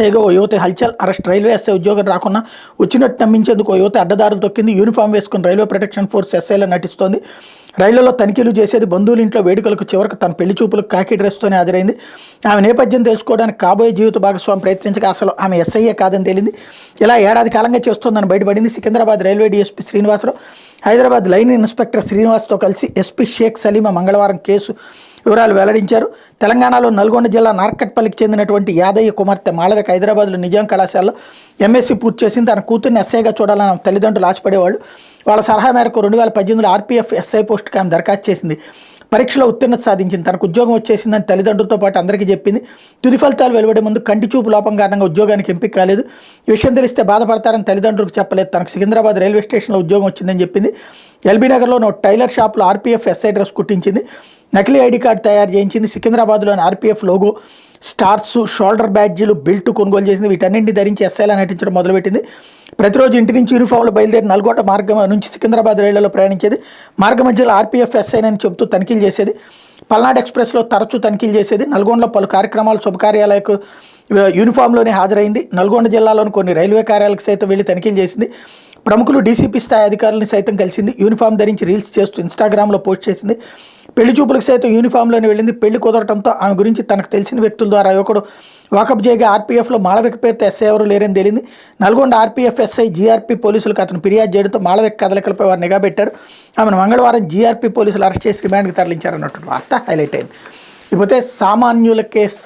ఓ యువతి హల్చల్ arrest. Railway SI ఉద్యోగం రాకుండా వచ్చినట్టు నమ్మించేందుకు ఓ యువతి అడ్డదారులు తొక్కింది. యూనిఫామ్ వేసుకుని రైల్వే ప్రొటెక్షన్ ఫోర్స్ ఎస్ఐలో నటిస్తోంది. రైళ్లలో తనిఖీలు చేసేది, బంధువుల ఇంట్లో వేడుకలకు, చివరకు తన పెళ్లి చూపులకు కాకి డ్రెస్తోనే హాజరైంది. ఆమె నేపథ్యం తెలుసుకోవడానికి కాబోయే జీవిత భాగస్వామి ప్రయత్నించగా అసలు ఆమె ఎస్ఐఏ కాదని తేలింది. ఇలా ఏడాది కాలంగా చేస్తోందని బయటపడింది. Secunderabad railway DSP Srinivasarao, Hyderabad line inspector శ్రీనివాస్తో కలిసి ఎస్పీ షేక్ సలీమా మంగళవారం కేసు వివరాలు వెల్లడించారు. తెలంగాణలో నల్గొండ జిల్లా నార్కట్పల్లికి చెందినటువంటి యాదయ్య కుమార్తె మాళవిక హైదరాబాద్లో నిజాం కళాశాలలో ఎంఎస్సీ పూర్తి చేసింది. తన కూతుర్ని ఎస్ఐగా చూడాలని తల్లిదండ్రులు ఆశపడేవాళ్ళు. వాళ్ళ సలహా మేరకు 2018లో ఆర్పీఎఫ్ ఎస్ఐ పోస్టుకి ఆమె దరఖాస్తు చేసింది. పరీక్షలో ఉత్తీర్ణత సాధించింది. తనకు ఉద్యోగం వచ్చేసిందని తల్లిదండ్రులతో పాటు అందరికీ చెప్పింది. తుది ఫలితాలు వెలువడే ముందు కంటి చూపు లోపం కారణంగా ఉద్యోగానికి ఎంపిక కాలేదు. ఈ విషయం తెలిస్తే బాధపడతారని తల్లిదండ్రులకు చెప్పలేదు. తనకు సికింద్రాబాద్ రైల్వే స్టేషన్లో ఉద్యోగం వచ్చిందని చెప్పింది. ఎల్బీ నగర్లోని ఓ టైలర్ షాప్లో ఆర్పీఎఫ్ ఎస్ఐ డ్రెస్ కుట్టించింది. నకిలీ ఐడి కార్డు తయారు చేయించింది. సికింద్రాబాద్లోని ఆర్పీఎఫ్ లోగో, స్టార్స్, షోల్డర్ బ్యాడ్జీలు, బెల్ట్ కొనుగోలు చేసింది. వీటన్నింటినీ ధరించి ఎస్ఐలా నటించడం మొదలుపెట్టింది. ప్రతిరోజు ఇంటి నుంచి యూనిఫామ్లో బయలుదేరి నల్గొండ మార్గం నుంచి సికింద్రాబాద్ రైళ్లలో ప్రయాణించేది. మార్గ మధ్యలో ఆర్పీఎఫ్ ఎస్ఐనని చెబుతూ తనిఖీలు చేసేది. పల్నాడు ఎక్స్ప్రెస్లో తరచూ తనిఖీలు చేసేది. నల్గొండలో పలు కార్యక్రమాలు, శుభకార్యాలకు యూనిఫామ్లోనే హాజరైంది. నల్గొండ జిల్లాలోని కొన్ని రైల్వే కార్యాలకు సైతం వెళ్లి తనిఖీలు చేసింది. ప్రముఖులు, డీసీపీ స్థాయి అధికారులను సైతం కలిసింది. యూనిఫామ్ ధరించి రీల్స్ చేస్తూ ఇన్స్టాగ్రామ్లో పోస్ట్ చేసింది. పెళ్లి చూపులకు సైతం యూనిఫామ్లోనే వెళ్ళింది. పెళ్లి కుదరటంతో ఆమె గురించి తనకు తెలిసిన వ్యక్తుల ద్వారా యువకుడు వాకప్ చేయగా ఆర్పీఎఫ్లో మాళవిక పేరుతో ఎస్ఐ ఎవరు లేరని తేలింది. నల్గొండ ఆర్పీఎఫ్ ఎస్ఐ జీఆర్పీ పోలీసులకు అతను ఫిర్యాదు చేయడంతో మాళవిక కదలికలపై వారు నిఘా పెట్టారు. ఆమెను మంగళవారం జీఆర్పీ పోలీసులు అరెస్ట్ చేసి రిమాండ్కి తరలించారన్నట్టు వార్త హైలైట్ అయింది. ఇకపోతే సామాన్యుల కేసు